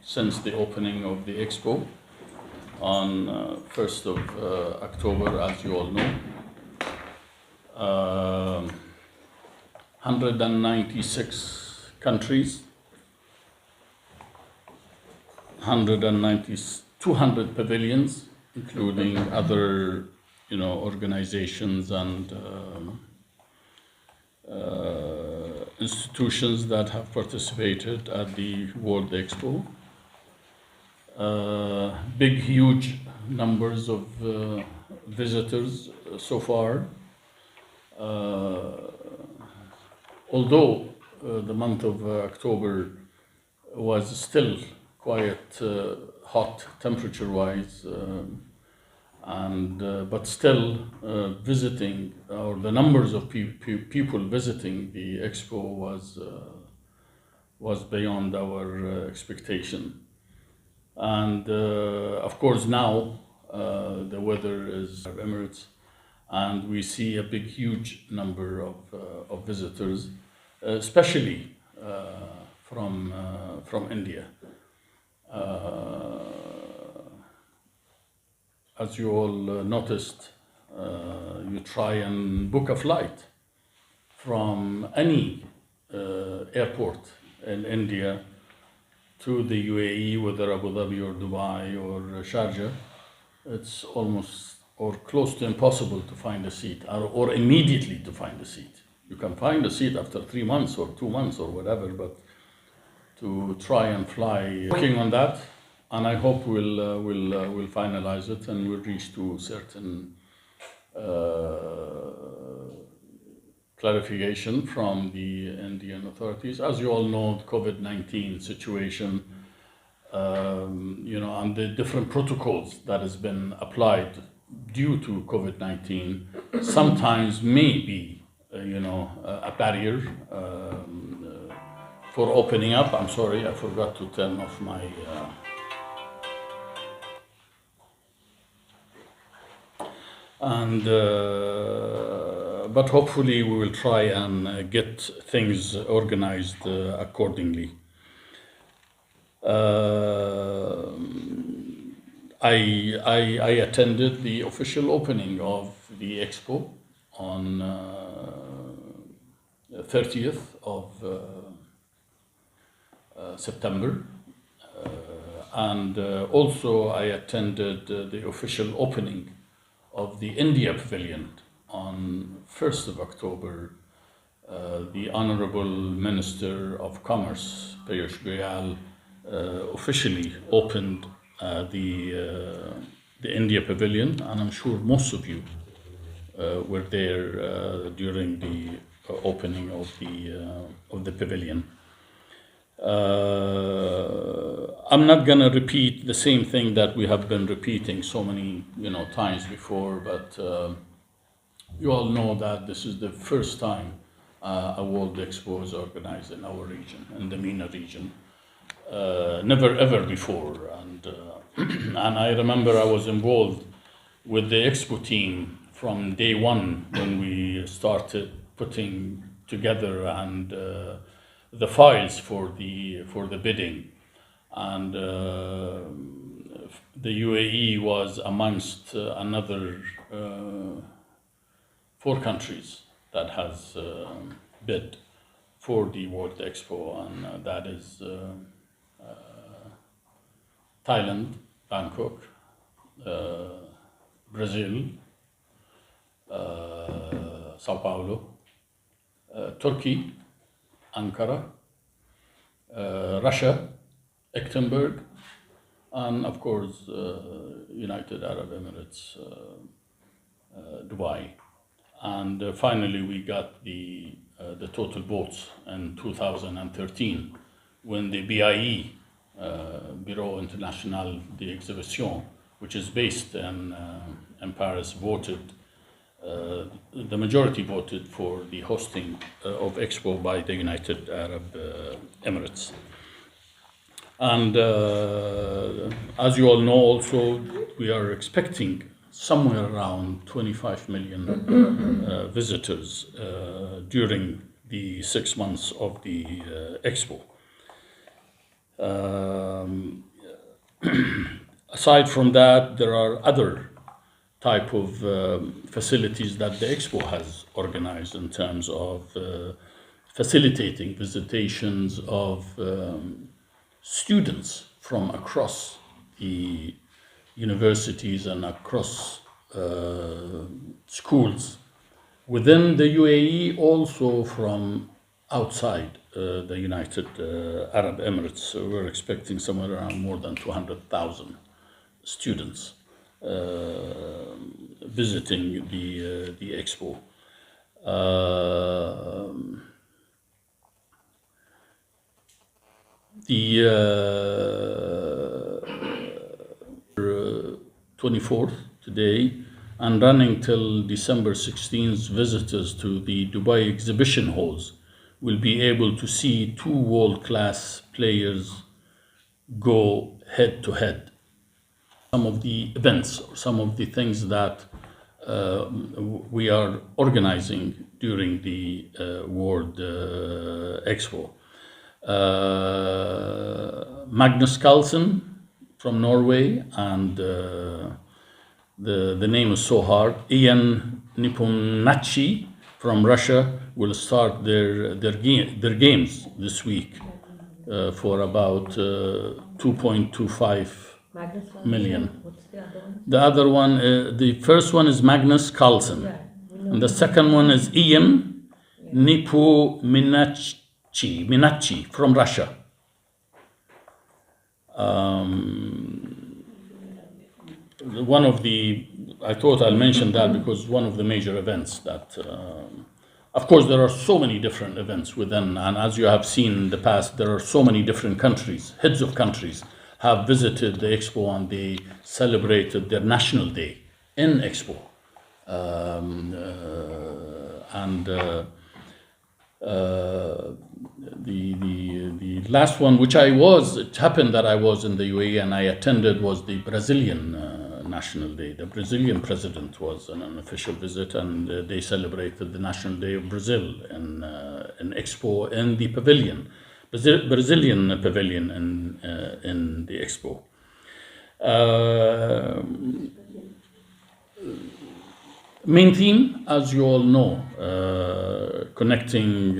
since the opening of the Expo on 1st of October, as you all know. 196 countries, 200 pavilions, including other, organizations and institutions that have participated at the World Expo. Big, huge numbers of visitors so far. Although the month of October was still quite hot temperature-wise, but still visiting, or the numbers of people visiting the Expo was beyond our expectation. And of course now the weather is Emirates, and we see a big, huge number of visitors, especially from India. As you all noticed, you try and book a flight from any airport in India to the UAE, whether Abu Dhabi or Dubai or Sharjah. It's almost or close to impossible to find a seat, or immediately to find a seat. You can find a seat after 3 months or 2 months or whatever, but to try and fly, working on that, and I hope we'll finalize it and we'll reach to certain clarification from the Indian authorities. As you all know, the COVID-19 situation, and the different protocols that has been applied due to COVID-19 sometimes may be, a barrier for opening up. I'm sorry, I forgot to turn off my... But hopefully we will try and get things organized accordingly. I attended the official opening of the Expo on 30th of September, and also I attended the official opening of the India Pavilion on 1st of October. The Honorable Minister of Commerce, Piyush Goyal, officially opened the India Pavilion, and I'm sure most of you were there during the opening of the pavilion. I'm not going to repeat the same thing that we have been repeating so many times before, but you all know that this is the first time a World Expo is organized in our region, in the MENA region. Never ever before, and I remember I was involved with the Expo team from day one when we started putting together and the files for the bidding, and the UAE was amongst another 4 countries that has bid for the World Expo, and that is Thailand, Bangkok, Brazil, Sao Paulo, Turkey, Ankara, Russia, Ekaterinburg, and of course United Arab Emirates, Dubai. And finally we got the total votes in 2013 when the BIE, Bureau International d'Exhibition, which is based in Paris, voted. The majority voted for the hosting of Expo by the United Arab Emirates. And as you all know also, we are expecting somewhere around 25 million visitors during the 6 months of the Expo. Aside from that, there are other type of facilities that the Expo has organized in terms of facilitating visitations of students from across the universities and across schools within the UAE, also from outside the United Arab Emirates. So we're expecting somewhere around more than 200,000 students visiting the Expo. The 24th today and running till December 16th, visitors to the Dubai exhibition halls will be able to see two world-class players go head-to-head. Some of the events, or some of the things that we are organizing during the World Expo. Magnus Carlsen from Norway, and the name is so hard, Ian Nepomniachtchi from Russia will start their games this week for about 2.25 million. What's the other one? The other one, the first one is Magnus Carlsen, and the second one is Ian Nepomniachtchi from Russia. One of the, I thought I'll mention that because one of the major events that, of course, there are so many different events within, and as you have seen in the past, there are so many different countries, heads of countries have visited the Expo and they celebrated their national day in Expo. The last one, which I was, it happened that I was in the UAE and I attended, was the Brazilian National Day. The Brazilian president was on an official visit, and they celebrated the National Day of Brazil in Expo in the pavilion, Brazilian pavilion in the Expo. Main theme, as you all know, connecting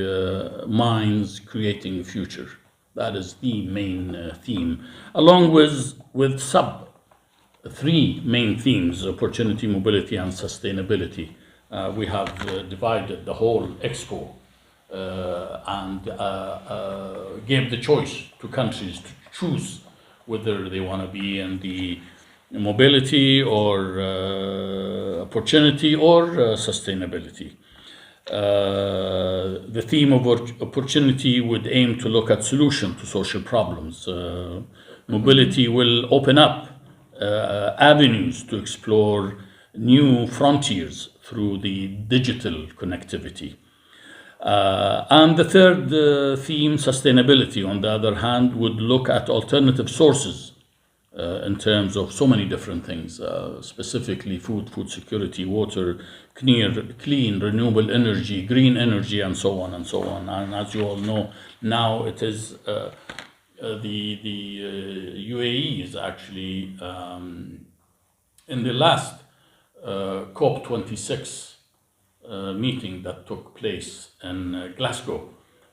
minds, creating a future. That is the main theme, along with three main themes: opportunity, mobility, and sustainability. We have divided the whole Expo and gave the choice to countries to choose whether they want to be in the mobility or opportunity or sustainability. The theme of opportunity would aim to look at solutions to social problems. Mobility will open up avenues to explore new frontiers through the digital connectivity. And the third theme, sustainability, on the other hand, would look at alternative sources in terms of so many different things, specifically food security, water, clean, renewable energy, green energy, and so on and so on. And as you all know, now it is the UAE is actually in the last COP26 meeting that took place in Glasgow.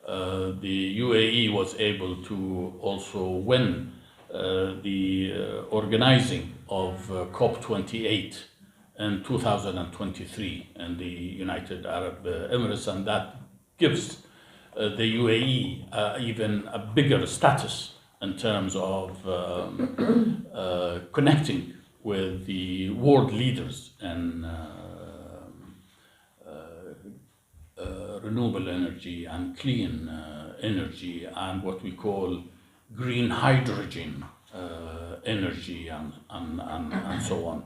The UAE was able to also win the organizing of COP28 in 2023 in the United Arab Emirates, and that gives the UAE even a bigger status in terms of connecting with the world leaders in renewable energy and clean energy and what we call green hydrogen energy and so on.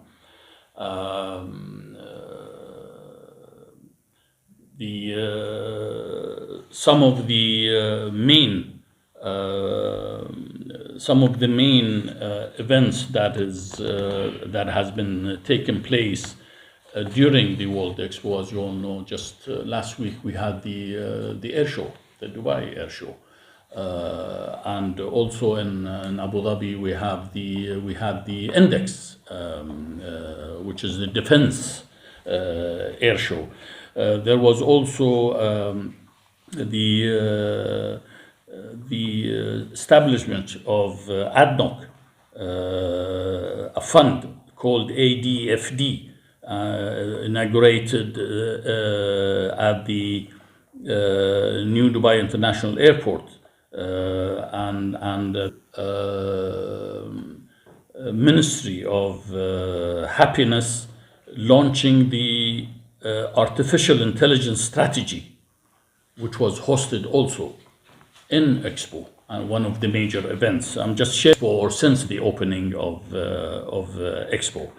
Some of the main events that has been taken place during the World Expo, as you all know, just last week we had the air show, the Dubai Air Show. And also in Abu Dhabi, we had the Index, which is the defense air show. There was also the establishment of ADNOC, a fund called ADFD, inaugurated at the New Dubai International Airport, and Ministry of Happiness launching the artificial intelligence strategy, which was hosted also in Expo, and one of the major events. I'm just sharing for since the opening of Expo.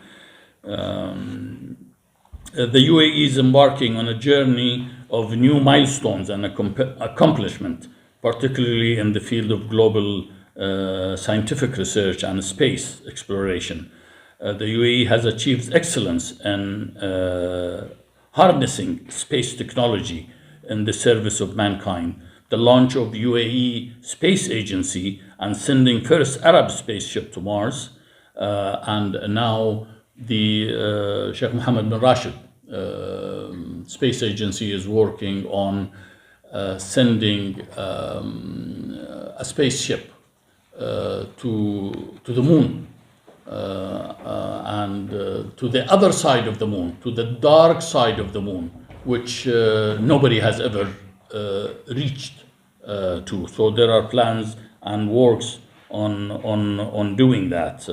The UAE is embarking on a journey of new milestones and accomplishment, particularly in the field of global scientific research and space exploration. The UAE has achieved excellence in harnessing space technology in the service of mankind. The launch of UAE Space Agency and sending first Arab spaceship to Mars, and now the Sheikh Mohammed bin Rashid Space Agency is working on sending a spaceship to the moon, and to the other side of the moon, to the dark side of the moon, which nobody has ever reached to. So there are plans and works on doing that.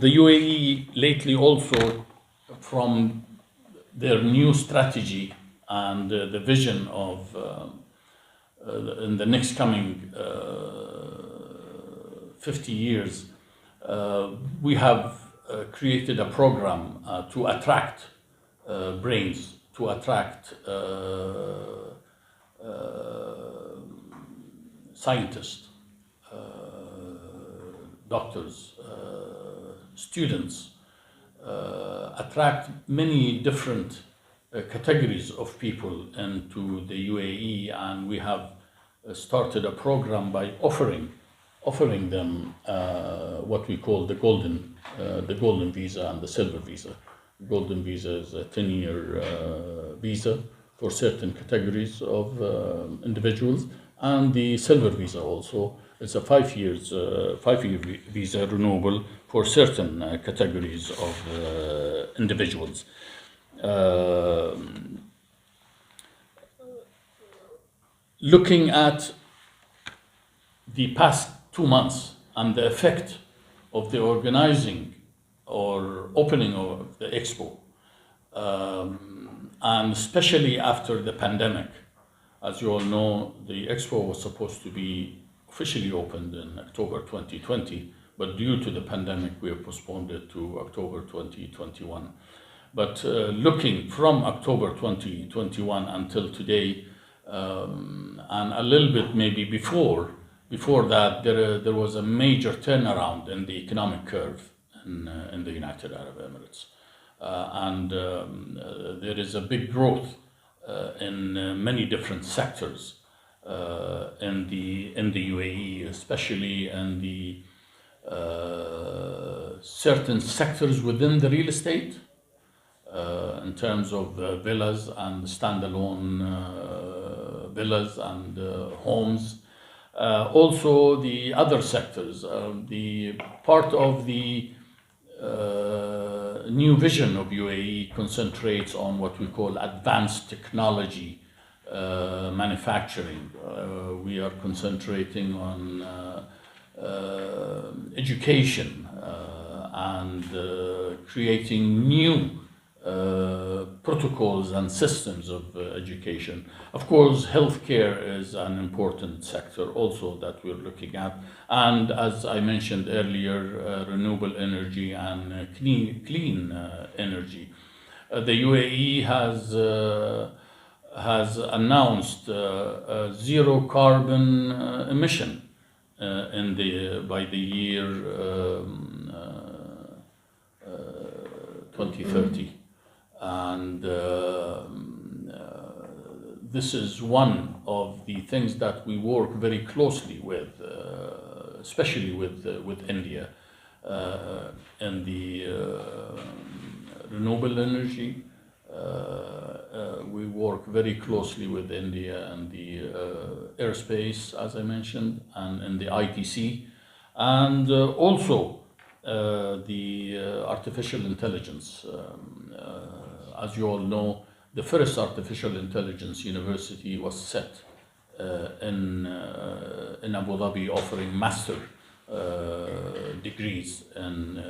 The UAE lately also, from their new strategy and the vision of in the next coming 50 years, we have created a program to attract brains, to attract scientists, doctors, students, attract many different categories of people into the UAE, and we have started a program by offering them what we call the golden visa and the silver visa. Golden visa is a 10-year visa for certain categories of individuals, and the silver visa also is a 5-year visa renewable for certain categories of individuals. Looking at the past 2 months and the effect of the organizing or opening of the Expo, and especially after the pandemic. As you all know, the Expo was supposed to be officially opened in October 2020, but due to the pandemic, we have postponed it to October 2021. But looking from October 2021 until today, and a little bit maybe before that, there was a major turnaround in the economic curve in the United Arab Emirates. And there is a big growth in many different sectors in the UAE, especially in the certain sectors within the real estate, in terms of villas and standalone villas and homes. Also the other sectors, the part of the new vision of UAE concentrates on what we call advanced technology manufacturing. We are concentrating on education and creating new protocols and systems of education. Of course, healthcare is an important sector also that we're looking at. And as I mentioned earlier, renewable energy and clean energy. The UAE has announced zero carbon emission by the year 2030. And this is one of the things that we work very closely with, especially with India, in the renewable energy. We work very closely with India and the airspace, as I mentioned, and in the ITC, and also the artificial intelligence. As you all know, the first artificial intelligence university was set in Abu Dhabi, offering master degrees in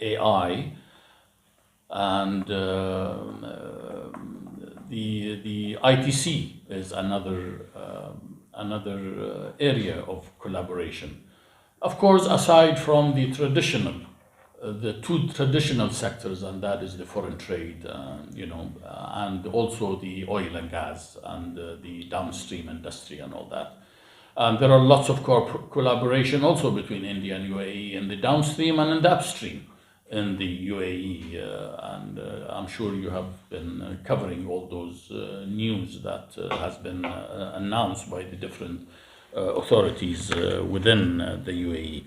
AI, and the ITC is another area of collaboration. Of course, aside from the two traditional sectors, and that is the foreign trade, and also the oil and gas and the downstream industry and all that. And there are lots of collaboration also between India and UAE in the downstream and in the upstream in the UAE, and I'm sure you have been covering all those news that has been announced by the different authorities within the UAE.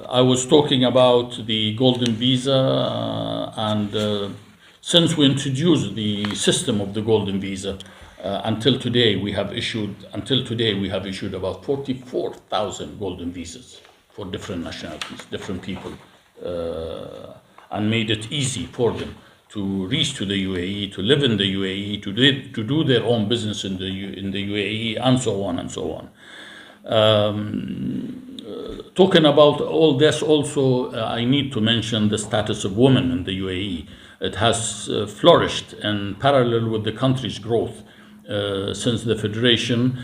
I was talking about the golden visa, and since we introduced the system of the golden visa, until today we have issued about 44,000 golden visas for different nationalities, different people, and made it easy for them to reach to the UAE, to live in the UAE, to do their own business in the UAE, and so on and so on. Talking about all this, also I need to mention the status of women in the UAE. It has flourished in parallel with the country's growth since the federation,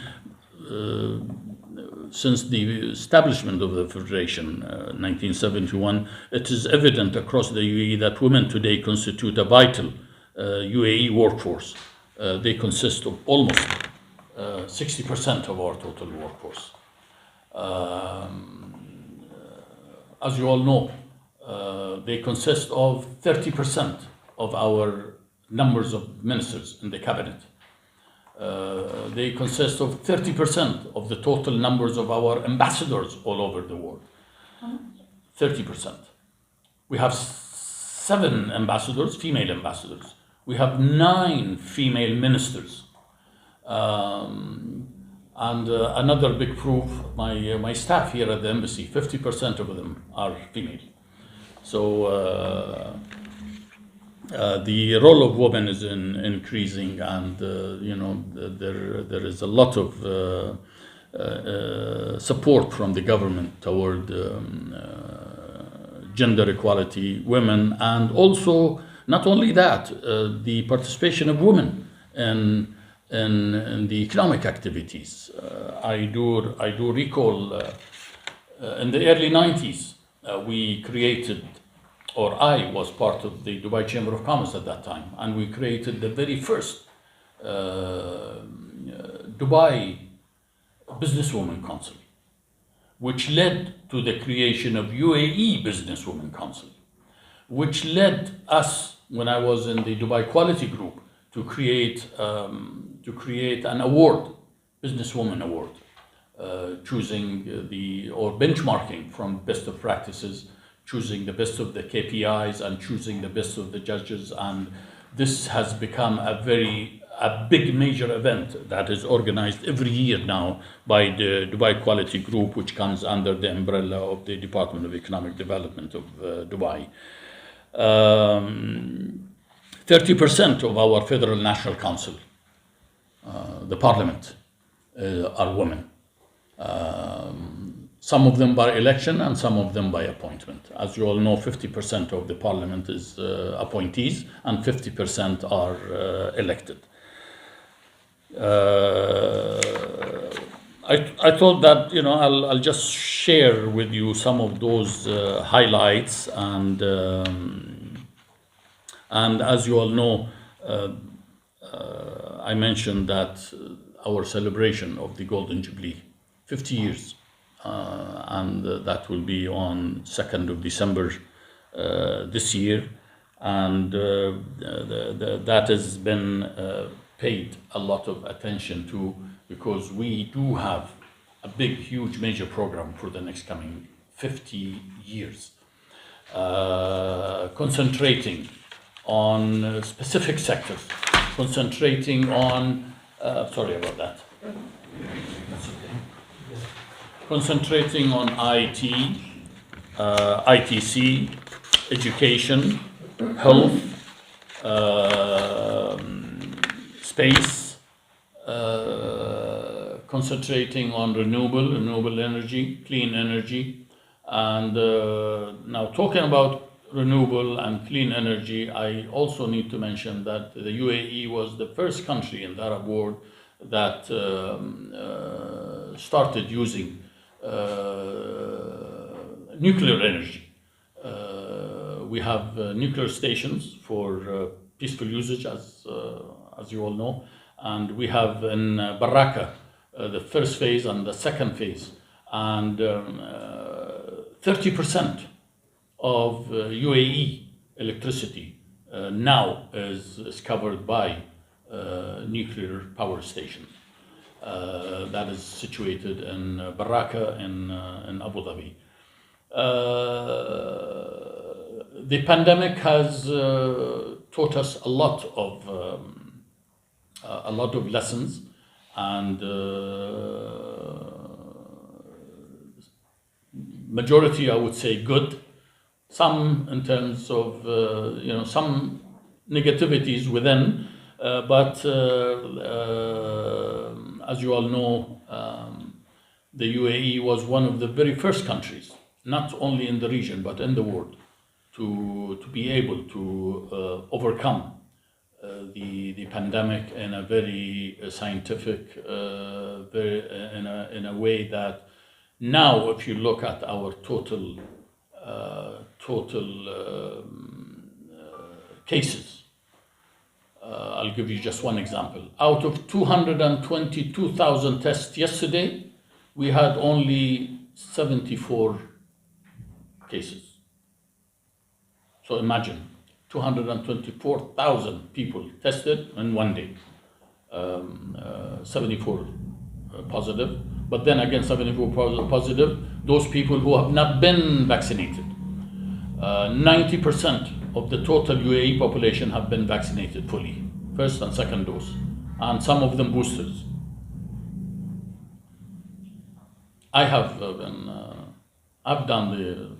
since the establishment of the federation, 1971. It is evident across the UAE that women today constitute a vital UAE workforce. They consist of almost 60% of our total workforce. As you all know, they consist of 30% of our numbers of ministers in the cabinet. They consist of 30% of the total numbers of our ambassadors all over the world. 30%. We have 7 ambassadors, female ambassadors. We have 9 female ministers. And another big proof, my staff here at the embassy, 50% of them are female. So the role of women is increasing, and there is a lot of support from the government toward gender equality, women, and also not only that, the participation of women in the economic activities. I do recall in the early 90s we created, or I was part of the Dubai Chamber of Commerce at that time, and we created the very first Dubai Businesswomen Council, which led to the creation of UAE Businesswomen Council, which led us, when I was in the Dubai Quality Group, to create an award, Businesswoman Award, choosing or benchmarking from best of practices, choosing the best of the KPIs and choosing the best of the judges. And this has become a big major event that is organized every year now by the Dubai Quality Group, which comes under the umbrella of the Department of Economic Development of Dubai. 30% of our Federal National Council, the parliament, are women. Some of them by election and some of them by appointment. As you all know, 50% of the parliament is appointees and 50% are elected. I thought that I'll just share with you some of those highlights, and as you all know, I mentioned that our celebration of the Golden Jubilee, 50 years, and that will be on 2nd of December this year. and that has been paid a lot of attention to, because we do have a big, huge, major program for the next coming 50 years, concentrating on specific sectors, concentrating on, sorry about that. That's okay. Concentrating on IT, ITC, education, health, space, concentrating on renewable energy, clean energy. And now talking about renewable and clean energy, I also need to mention that the UAE was the first country in the Arab world that started using nuclear energy. We have nuclear stations for peaceful usage, as you all know, and we have in Baraka the first phase and the second phase, and 30% of UAE electricity now is covered by nuclear power stations. That is situated in Baraka in Abu Dhabi. The pandemic has taught us a lot of lessons, and majority, I would say, good. Some in terms of some negativities within, but as you all know, the UAE was one of the very first countries, not only in the region but in the world, to be able to overcome the pandemic in a very scientific, in a way that now, if you look at our total cases, I'll give you just one example. Out of 222,000 tests yesterday, we had only 74 cases. So imagine, 224,000 people tested in one day, 74 positive. But then again, 74 positive, those people who have not been vaccinated. 90% of the total UAE population have been vaccinated fully, first and second dose, and some of them boosters. I have I've done the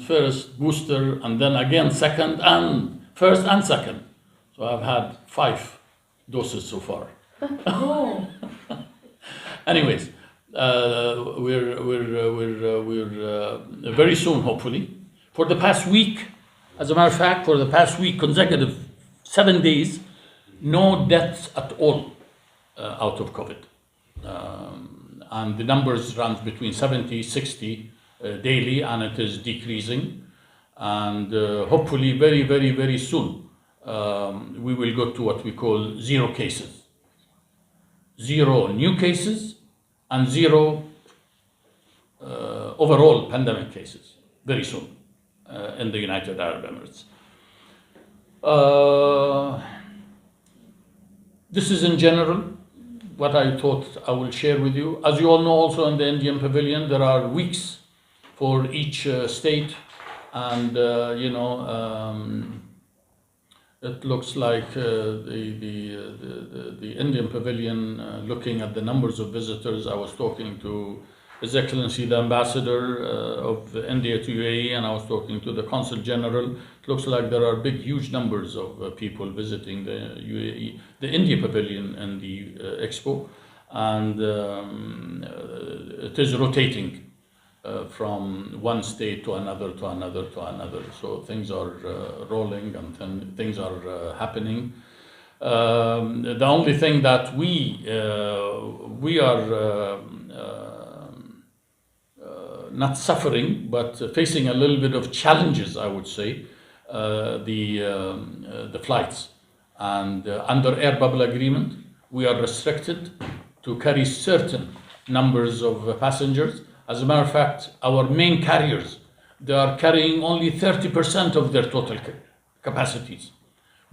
first booster, and then again second, and first and second. So I've had 5 doses so far. Oh. Anyways, we're very soon, hopefully. For the past week, as a matter of fact, for the past week, consecutive 7 days, no deaths at all out of COVID. And the numbers runs between 70, 60 daily, and it is decreasing. And hopefully very, very, very soon, we will go to what we call 0 cases. 0 new cases and 0 overall pandemic cases very soon in the United Arab Emirates. This is in general what I thought I will share with you. As you all know, also in the Indian Pavilion, there are weeks for each state, and it looks like the Indian Pavilion, looking at the numbers of visitors. I was talking to His Excellency the Ambassador of India to UAE, and I was talking to the Consul General. It looks like there are big, huge numbers of people visiting the UAE, the India Pavilion and the Expo, and it is rotating from one state to another, to another, to another. So things are rolling, and things are happening. The only thing that we are not suffering, but facing a little bit of challenges, I would say, the flights. And under air bubble agreement, we are restricted to carry certain numbers of passengers. As a matter of fact, our main carriers, they are carrying only 30% of their total capacities.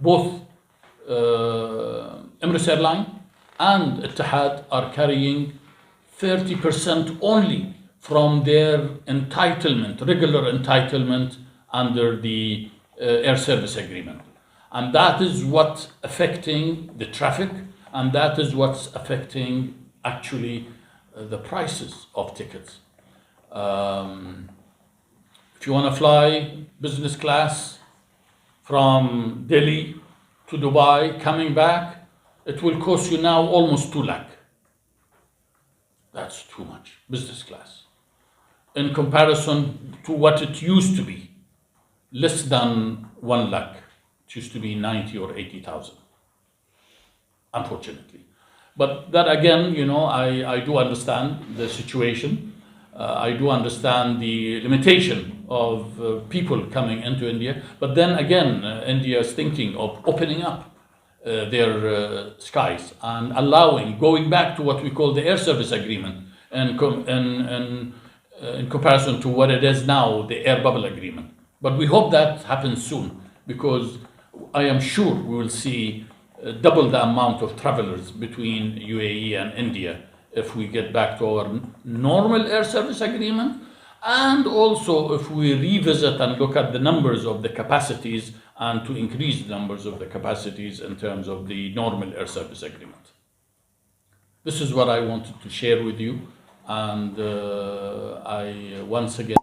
Both Emirates Airline and Etihad are carrying 30% only from their entitlement, regular entitlement under the air service agreement. And that is what's affecting the traffic, and that is what's affecting actually the prices of tickets. If you want to fly business class from Delhi to Dubai, coming back, it will cost you now almost 2 lakh. That's too much, business class. In comparison to what it used to be, less than 1 lakh. It used to be 90 or 80,000, unfortunately. But that again, I do understand the situation. I do understand the limitation of people coming into India. But then again, India is thinking of opening up their skies and going back to what we call the air service agreement in comparison to what it is now, the air bubble agreement. But we hope that happens soon, because I am sure we will see double the amount of travelers between UAE and India if we get back to our normal air service agreement, and also if we revisit and look at the numbers of the capacities and to increase the numbers of the capacities in terms of the normal air service agreement. This is what I wanted to share with you, and I once again